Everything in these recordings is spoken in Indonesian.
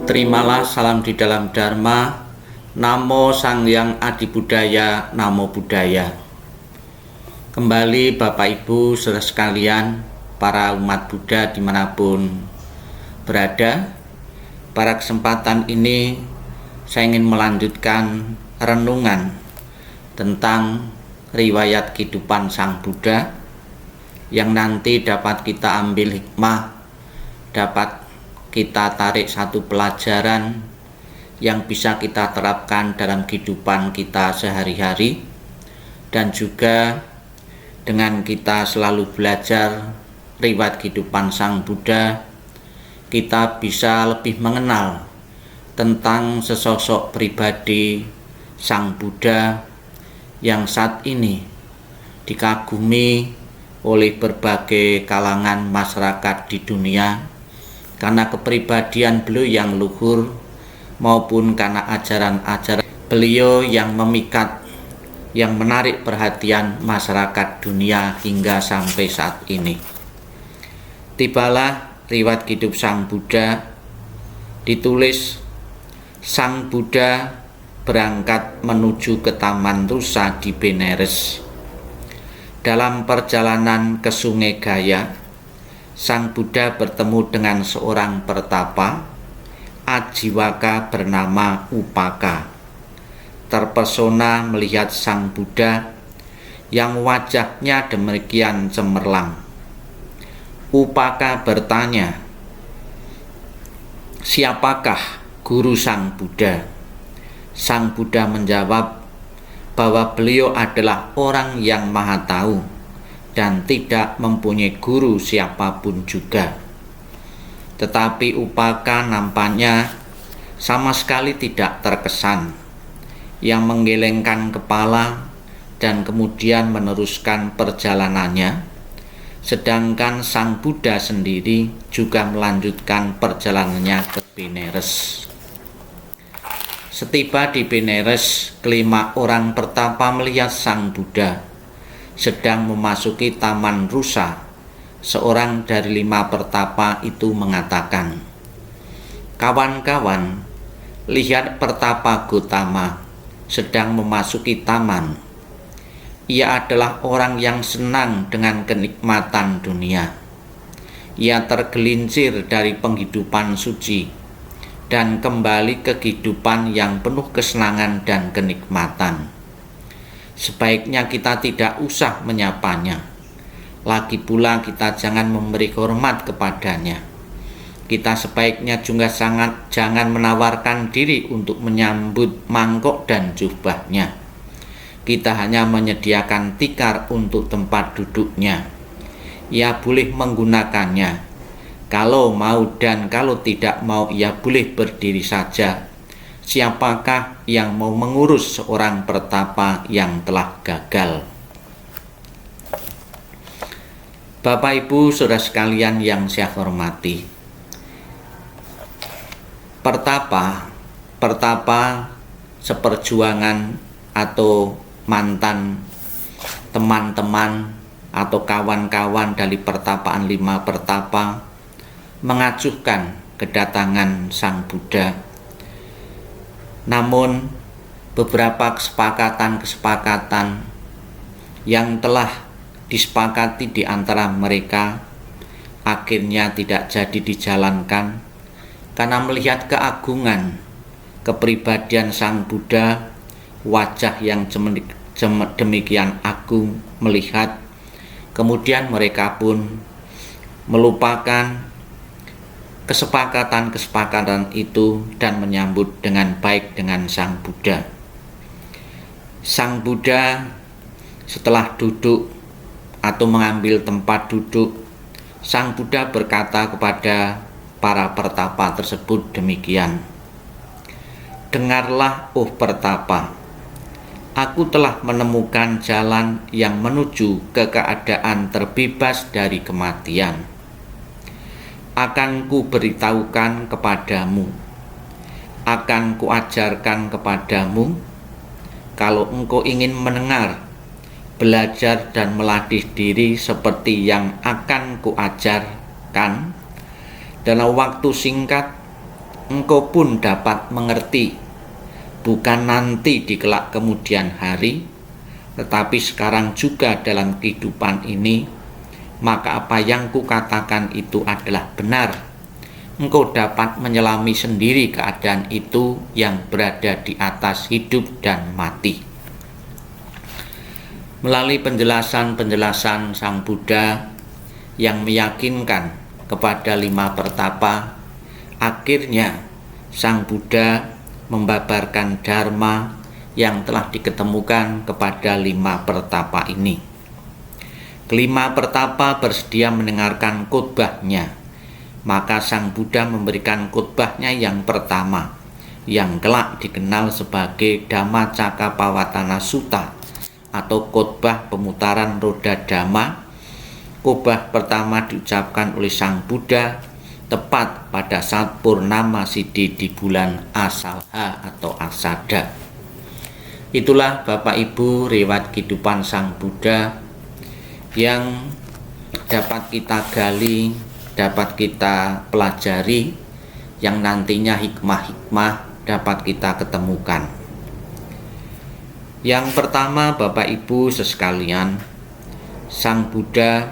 Terimalah salam di dalam Dharma. Namo Sang Hyang Adi Budaya, Namo Buddhaya. Kembali Bapak Ibu saudara sekalian, para umat Buddha dimanapun berada. Pada kesempatan ini saya ingin melanjutkan renungan tentang riwayat kehidupan Sang Buddha yang nanti dapat kita ambil hikmah, dapat kita tarik satu pelajaran yang bisa kita terapkan dalam kehidupan kita sehari-hari, dan juga dengan kita selalu belajar riwayat kehidupan Sang Buddha, kita bisa lebih mengenal tentang sesosok pribadi Sang Buddha yang saat ini dikagumi oleh berbagai kalangan masyarakat di dunia karena kepribadian beliau yang luhur maupun karena ajaran-ajaran beliau yang memikat, yang menarik perhatian masyarakat dunia hingga sampai saat ini. Tibalah riwayat hidup Sang Buddha, ditulis Sang Buddha berangkat menuju ke Taman Rusa di Benares. Dalam perjalanan ke Sungai Gaya, Sang Buddha bertemu dengan seorang pertapa Ajiwaka bernama Upaka. Terpesona melihat Sang Buddha yang wajahnya demikian cemerlang. Upaka bertanya, "Siapakah guru Sang Buddha?" Sang Buddha menjawab bahwa beliau adalah orang yang maha tahu dan tidak mempunyai guru siapapun juga. Tetapi Upaka nampaknya sama sekali tidak terkesan, yang menggelengkan kepala dan kemudian meneruskan perjalanannya, sedangkan Sang Buddha sendiri juga melanjutkan perjalanannya ke Benares. Setiba di Benares, kelima orang pertapa melihat Sang Buddha sedang memasuki Taman Rusa. Seorang dari 5 pertapa itu mengatakan, "Kawan-kawan, lihat pertapa Gotama sedang memasuki taman. Ia adalah orang yang senang dengan kenikmatan dunia. Ia tergelincir dari penghidupan suci dan kembali ke kehidupan yang penuh kesenangan dan kenikmatan. Sebaiknya kita tidak usah menyapanya. Lagi pula kita jangan memberi hormat kepadanya. Kita sebaiknya juga jangan menawarkan diri untuk menyambut mangkok dan jubahnya. Kita hanya menyediakan tikar untuk tempat duduknya. Ia boleh menggunakannya. Kalau mau dan kalau tidak mau ia boleh berdiri saja. Siapakah yang mau mengurus seorang pertapa yang telah gagal?" Bapak Ibu saudara sekalian yang saya hormati, pertapa seperjuangan atau mantan teman-teman atau kawan-kawan dari pertapaan 5 pertapa mengajukan kedatangan Sang Buddha. Namun beberapa kesepakatan yang telah disepakati di antara mereka akhirnya tidak jadi dijalankan karena melihat keagungan kepribadian Sang Buddha, wajah yang demikian agung melihat, kemudian mereka pun melupakan kesepakatan itu dan menyambut dengan baik dengan Sang Buddha. Sang Buddha setelah duduk atau mengambil tempat duduk, Sang Buddha berkata kepada para pertapa tersebut demikian, "Dengarlah, oh pertapa, aku telah menemukan jalan yang menuju ke keadaan terbebas dari kematian. Akan ku beritahukan kepadamu, akan ku ajarkan kepadamu. Kalau engkau ingin mendengar, belajar dan melatih diri seperti yang akan ku ajarkan dalam waktu singkat, engkau pun dapat mengerti, bukan nanti di kelak kemudian hari, tetapi sekarang juga dalam kehidupan ini, maka apa yang kukatakan itu adalah benar. Engkau dapat menyelami sendiri keadaan itu yang berada di atas hidup dan mati. Melalui penjelasan-penjelasan Sang Buddha yang meyakinkan kepada 5 pertapa, akhirnya Sang Buddha membabarkan dharma yang telah diketemukan kepada 5 pertapa ini. Kelima pertapa bersedia mendengarkan khotbahnya. Maka Sang Buddha memberikan khotbahnya yang pertama, yang kelak dikenal sebagai Dhammacakkappavattana Sutta atau khotbah pemutaran roda Dhamma. Khotbah pertama diucapkan oleh Sang Buddha tepat pada saat Purnama Sidhi di bulan Asalha atau Asada. Itulah Bapak Ibu riwayat kehidupan Sang Buddha yang dapat kita gali, dapat kita pelajari, yang nantinya hikmah-hikmah dapat kita ketemukan. Yang pertama, Bapak Ibu sekalian, Sang Buddha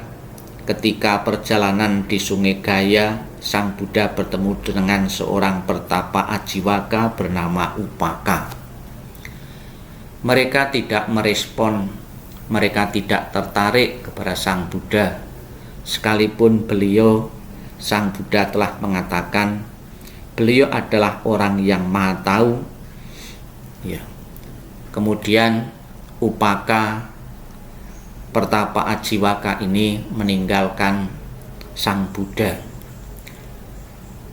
ketika perjalanan di Sungai Gaya, Sang Buddha bertemu dengan seorang pertapa Ajiwaka bernama Upaka. Mereka tidak merespon, mereka tidak tertarik kepada Sang Buddha. Sekalipun Sang Buddha telah mengatakan beliau adalah orang yang maha tahu. Ya. Kemudian Upaka pertapa Ajiwaka ini meninggalkan Sang Buddha.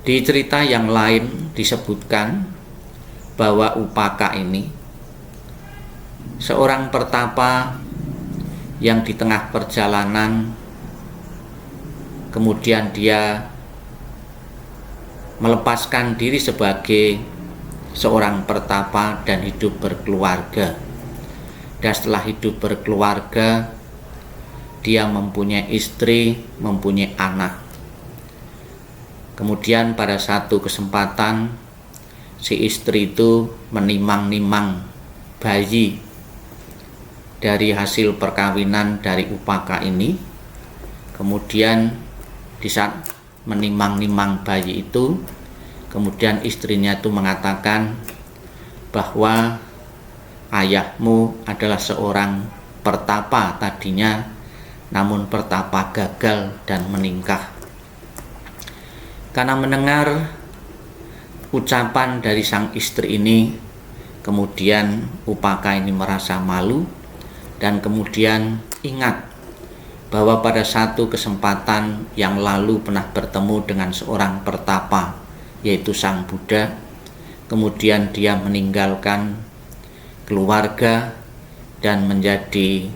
Di cerita yang lain disebutkan bahwa Upaka ini seorang pertapa yang di tengah perjalanan kemudian dia melepaskan diri sebagai seorang pertapa dan hidup berkeluarga. Dan setelah hidup berkeluarga, dia mempunyai istri, mempunyai anak. Kemudian pada satu kesempatan, si istri itu menimang-nimang bayi dari hasil perkawinan dari Upaka ini. Kemudian di saat menimang-nimang bayi itu, kemudian istrinya itu mengatakan bahwa ayahmu adalah seorang pertapa tadinya, namun pertapa gagal dan meningkah. Karena mendengar ucapan dari sang istri ini, kemudian Upaka ini merasa malu dan kemudian ingat bahwa pada satu kesempatan yang lalu pernah bertemu dengan seorang pertapa, yaitu Sang Buddha. Kemudian dia meninggalkan keluarga dan menjadi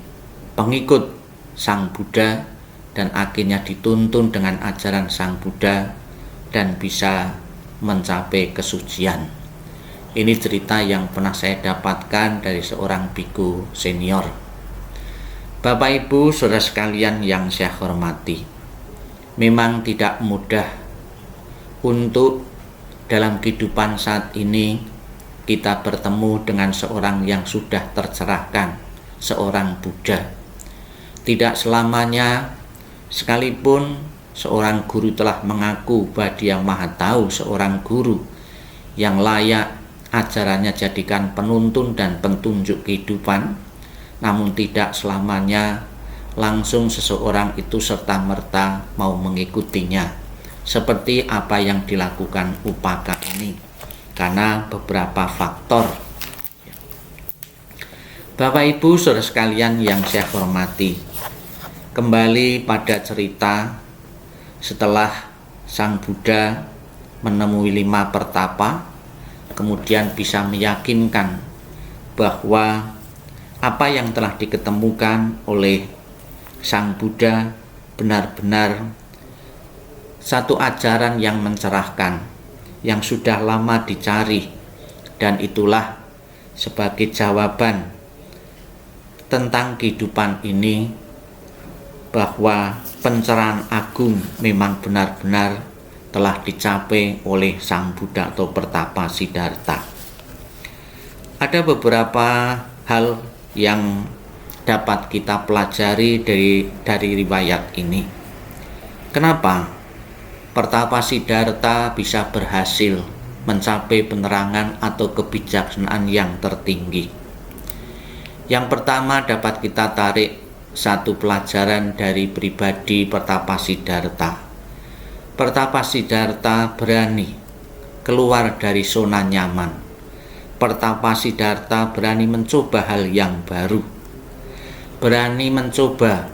pengikut Sang Buddha, dan akhirnya dituntun dengan ajaran Sang Buddha dan bisa mencapai kesucian. Ini cerita yang pernah saya dapatkan dari seorang biku senior. Bapak Ibu saudara sekalian yang saya hormati, memang tidak mudah untuk dalam kehidupan saat ini kita bertemu dengan seorang yang sudah tercerahkan, seorang Buddha. Tidak selamanya, sekalipun seorang guru telah mengaku bahwa dia maha tahu, seorang guru yang layak ajarannya jadikan penuntun dan petunjuk kehidupan, namun tidak selamanya langsung seseorang itu serta-merta mau mengikutinya, seperti apa yang dilakukan Upaka ini, karena beberapa faktor. Bapak Ibu saudara sekalian yang saya hormati, kembali pada cerita setelah Sang Buddha menemui 5 pertapa, kemudian bisa meyakinkan bahwa apa yang telah diketemukan oleh Sang Buddha benar-benar satu ajaran yang mencerahkan, yang sudah lama dicari, dan itulah sebagai jawaban tentang kehidupan ini, bahwa pencerahan agung memang benar-benar telah dicapai oleh Sang Buddha atau Pertapa Siddhartha. Ada beberapa hal yang dapat kita pelajari dari riwayat ini. Kenapa Pertapa Siddhartha bisa berhasil mencapai penerangan atau kebijaksanaan yang tertinggi? Yang pertama, dapat kita tarik satu pelajaran dari pribadi Pertapa Siddhartha. Pertapa Siddhartha berani keluar dari zona nyaman. Pertapa Siddhartha berani mencoba hal yang baru, berani mencoba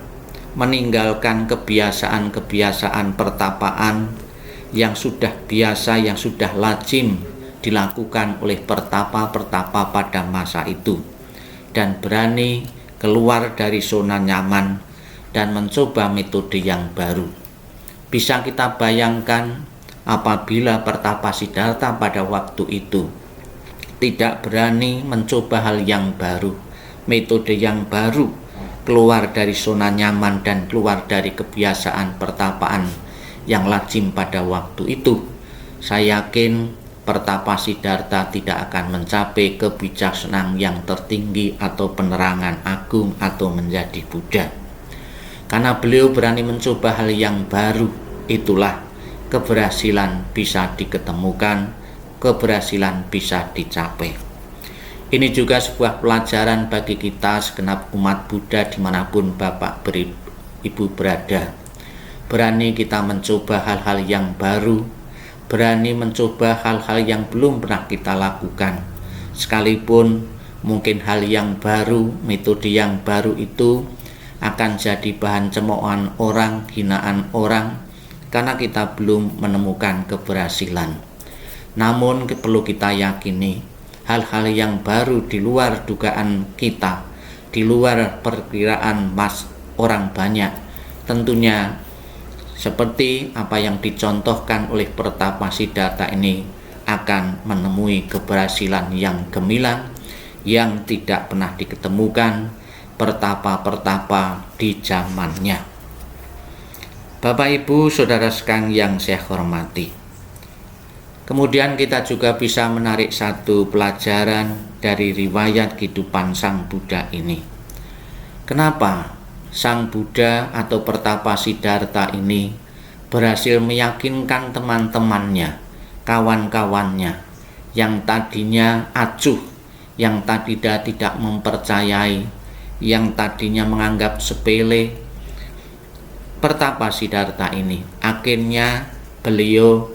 meninggalkan kebiasaan-kebiasaan pertapaan yang sudah biasa, yang sudah lazim dilakukan oleh pertapa-pertapa pada masa itu, dan berani keluar dari zona nyaman dan mencoba metode yang baru. Bisa kita bayangkan apabila Pertapa Siddhartha pada waktu itu tidak berani mencoba hal yang baru, metode yang baru, keluar dari zona nyaman dan keluar dari kebiasaan pertapaan yang lazim pada waktu itu, saya yakin Pertapa Siddhartha tidak akan mencapai kebijaksanaan yang tertinggi atau penerangan agung atau menjadi Buddha. Karena beliau berani mencoba hal yang baru, itulah keberhasilan bisa diketemukan, keberhasilan bisa dicapai. Ini juga sebuah pelajaran bagi kita segenap umat Buddha dimanapun Bapak Ibu berada. Berani kita mencoba hal-hal yang baru, berani mencoba hal-hal yang belum pernah kita lakukan. Sekalipun mungkin hal yang baru, metode yang baru itu akan jadi bahan cemoohan orang, hinaan orang, karena kita belum menemukan keberhasilan. Namun perlu kita yakini, hal-hal yang baru di luar dugaan kita, di luar perkiraan orang banyak, tentunya seperti apa yang dicontohkan oleh Pertapa Siddhartha ini akan menemui keberhasilan yang gemilang yang tidak pernah diketemukan pertapa-pertapa di zamannya. Bapak Ibu Saudara sekalian yang saya hormati, kemudian kita juga bisa menarik satu pelajaran dari riwayat kehidupan Sang Buddha ini. Kenapa Sang Buddha atau Pertapa Siddhartha ini berhasil meyakinkan teman-temannya, kawan-kawannya yang tadinya acuh, yang tadinya tidak mempercayai, yang tadinya menganggap sepele? Pertapa Siddhartha ini akhirnya beliau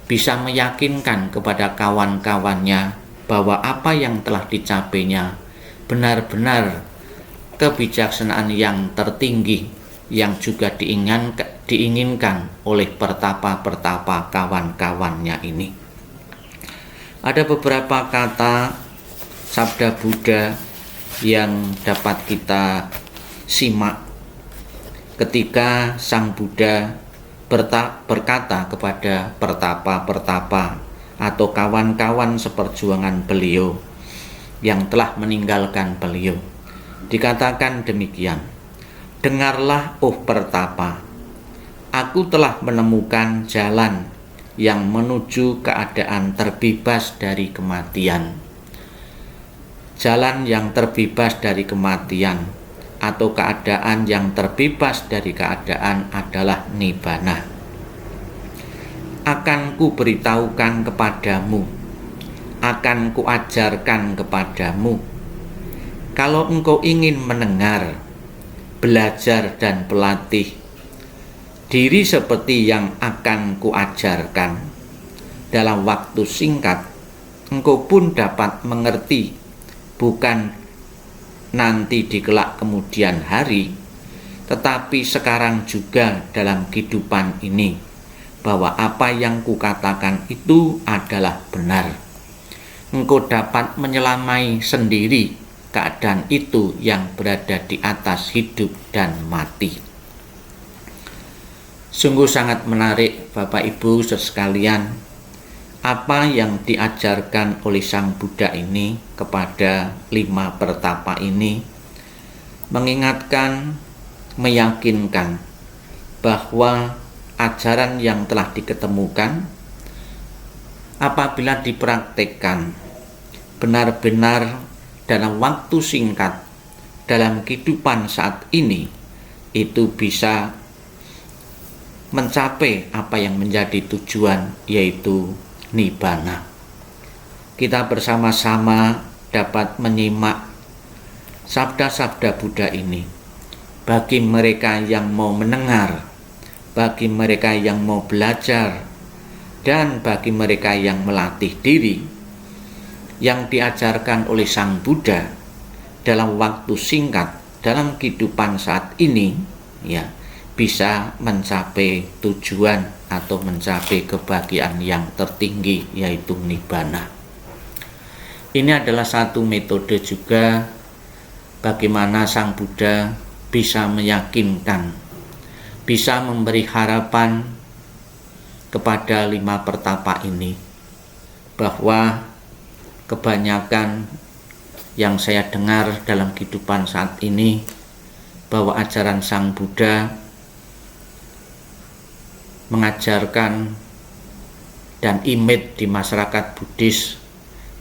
bisa meyakinkan kepada kawan-kawannya bahwa apa yang telah dicapainya benar-benar kebijaksanaan yang tertinggi yang juga diinginkan oleh pertapa-pertapa kawan-kawannya ini. Ada beberapa kata sabda Buddha yang dapat kita simak ketika Sang Buddha berkata kepada pertapa-pertapa atau kawan-kawan seperjuangan beliau yang telah meninggalkan beliau. Dikatakan demikian, "Dengarlah, oh pertapa, aku telah menemukan jalan yang menuju keadaan terbebas dari kematian." Jalan yang terbebas dari kematian atau keadaan yang terbebas dari keadaan adalah nibbana. Akan ku beritahukan kepadamu, akan ku ajarkan kepadamu. Kalau engkau ingin mendengar, belajar dan pelatih diri seperti yang akan ku ajarkan dalam waktu singkat, engkau pun dapat mengerti, bukan nanti di kelak kemudian hari, tetapi sekarang juga dalam kehidupan ini, bahwa apa yang kukatakan itu adalah benar. Engkau dapat menyelamai sendiri keadaan itu yang berada di atas hidup dan mati. Sungguh sangat menarik Bapak Ibu sekalian, apa yang diajarkan oleh Sang Buddha ini kepada 5 pertapa ini, mengingatkan, meyakinkan bahwa ajaran yang telah diketemukan apabila dipraktekkan benar-benar dalam waktu singkat dalam kehidupan saat ini, itu bisa mencapai apa yang menjadi tujuan, yaitu nibbana. Kita bersama-sama dapat menyimak sabda-sabda Buddha ini. Bagi mereka yang mau mendengar, bagi mereka yang mau belajar, dan bagi mereka yang melatih diri, yang diajarkan oleh Sang Buddha dalam waktu singkat dalam kehidupan saat ini, ya, bisa mencapai tujuan atau mencapai kebahagiaan yang tertinggi, yaitu nibbana. Ini adalah satu metode juga bagaimana Sang Buddha bisa meyakinkan, bisa memberi harapan kepada 5 pertapa ini, bahwa kebanyakan yang saya dengar dalam kehidupan saat ini, bahwa ajaran Sang Buddha mengajarkan dan image di masyarakat Buddhis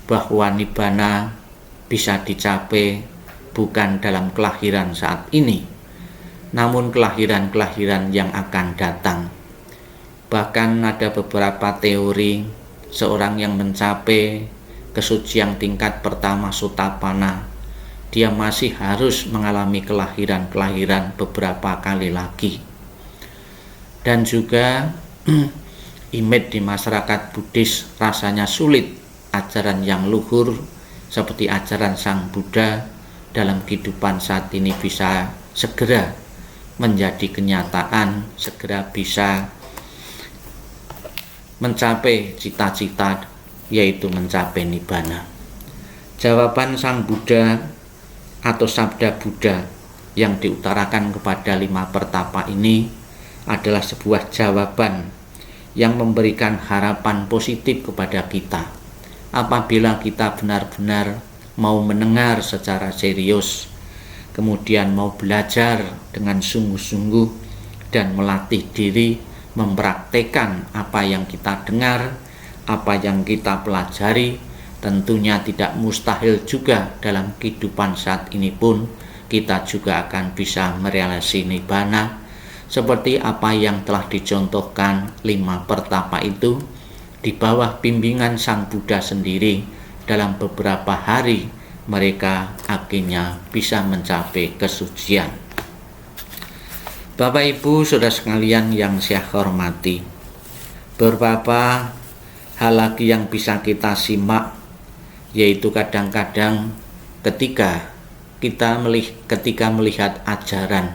bahwa nibbana bisa dicapai bukan dalam kelahiran saat ini, namun kelahiran-kelahiran yang akan datang. Bahkan ada beberapa teori seorang yang mencapai kesucian tingkat pertama Sotapanna, dia masih harus mengalami kelahiran-kelahiran beberapa kali lagi. Dan juga image di masyarakat Buddhis rasanya sulit ajaran yang luhur seperti ajaran Sang Buddha dalam kehidupan saat ini bisa segera menjadi kenyataan, segera bisa mencapai cita-cita, yaitu mencapai nibbana. Jawaban Sang Buddha atau sabda Buddha yang diutarakan kepada 5 pertapa ini adalah sebuah jawaban yang memberikan harapan positif kepada kita. Apabila kita benar-benar mau mendengar secara serius, kemudian mau belajar dengan sungguh-sungguh dan melatih diri mempraktekkan apa yang kita dengar, apa yang kita pelajari, tentunya tidak mustahil juga dalam kehidupan saat ini pun kita juga akan bisa merealisasi nibbana, seperti apa yang telah dicontohkan 5 pertapa itu di bawah bimbingan Sang Buddha sendiri. Dalam beberapa hari mereka akhirnya bisa mencapai kesucian. Bapak Ibu Saudara sekalian yang saya hormati, beberapa hal lagi yang bisa kita simak, yaitu kadang-kadang ketika melihat ajaran,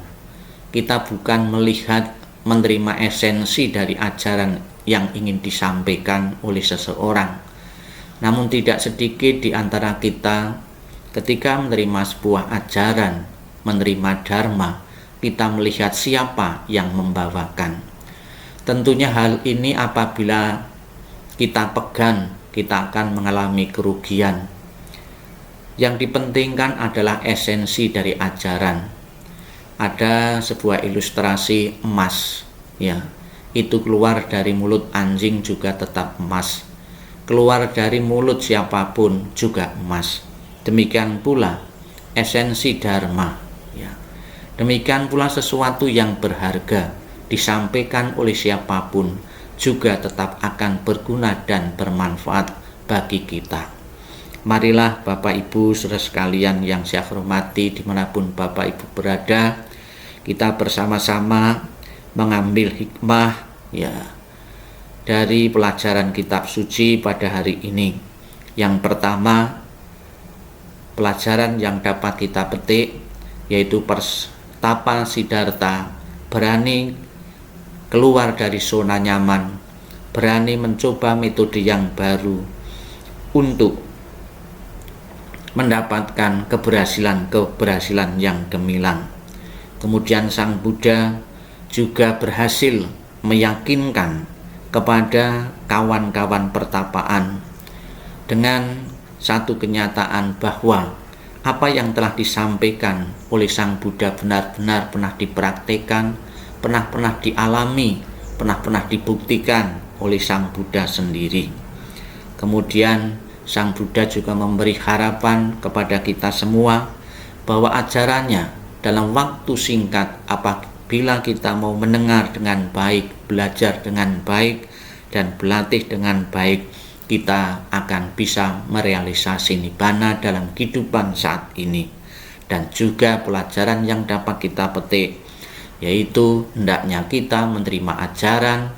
kita bukan melihat menerima esensi dari ajaran yang ingin disampaikan oleh seseorang. Namun tidak sedikit di antara kita ketika menerima sebuah ajaran, menerima dharma, kita melihat siapa yang membawakan. Tentunya hal ini apabila kita pegang, kita akan mengalami kerugian. Yang dipentingkan adalah esensi dari ajaran. Ada sebuah ilustrasi emas, ya, itu keluar dari mulut anjing juga tetap emas, keluar dari mulut siapapun juga emas. Demikian pula esensi dharma, ya. Demikian pula sesuatu yang berharga disampaikan oleh siapapun juga tetap akan berguna dan bermanfaat bagi kita. Marilah Bapak Ibu Saudara sekalian yang saya hormati, dimanapun Bapak Ibu berada, kita bersama-sama mengambil hikmah, ya, dari pelajaran kitab suci pada hari ini. Yang pertama, pelajaran yang dapat kita petik yaitu Pertapa Siddhartha berani keluar dari zona nyaman, berani mencoba metode yang baru untuk mendapatkan keberhasilan yang gemilang. Kemudian Sang Buddha juga berhasil meyakinkan kepada kawan-kawan pertapaan dengan satu kenyataan bahwa apa yang telah disampaikan oleh Sang Buddha benar-benar pernah dipraktekkan, pernah dialami, pernah dibuktikan oleh Sang Buddha sendiri. Kemudian Sang Buddha juga memberi harapan kepada kita semua bahwa ajarannya dalam waktu singkat, apabila kita mau mendengar dengan baik, belajar dengan baik, dan berlatih dengan baik, kita akan bisa merealisasi nibbana dalam kehidupan saat ini. Dan juga pelajaran yang dapat kita petik, yaitu hendaknya kita menerima ajaran,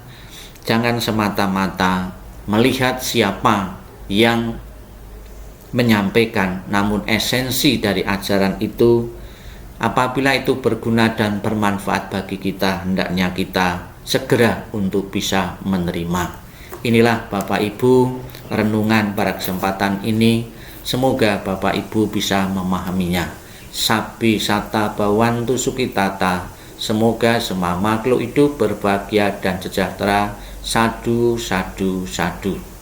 jangan semata-mata melihat siapa yang menyampaikan, namun esensi dari ajaran itu, apabila itu berguna dan bermanfaat bagi kita, hendaknya kita segera untuk bisa menerima. Inilah Bapak Ibu renungan pada kesempatan ini. Semoga Bapak Ibu bisa memahaminya. Sabi sata bawantu sukitata. Semoga semua makhluk hidup berbahagia dan sejahtera. Sadu, sadu, sadu.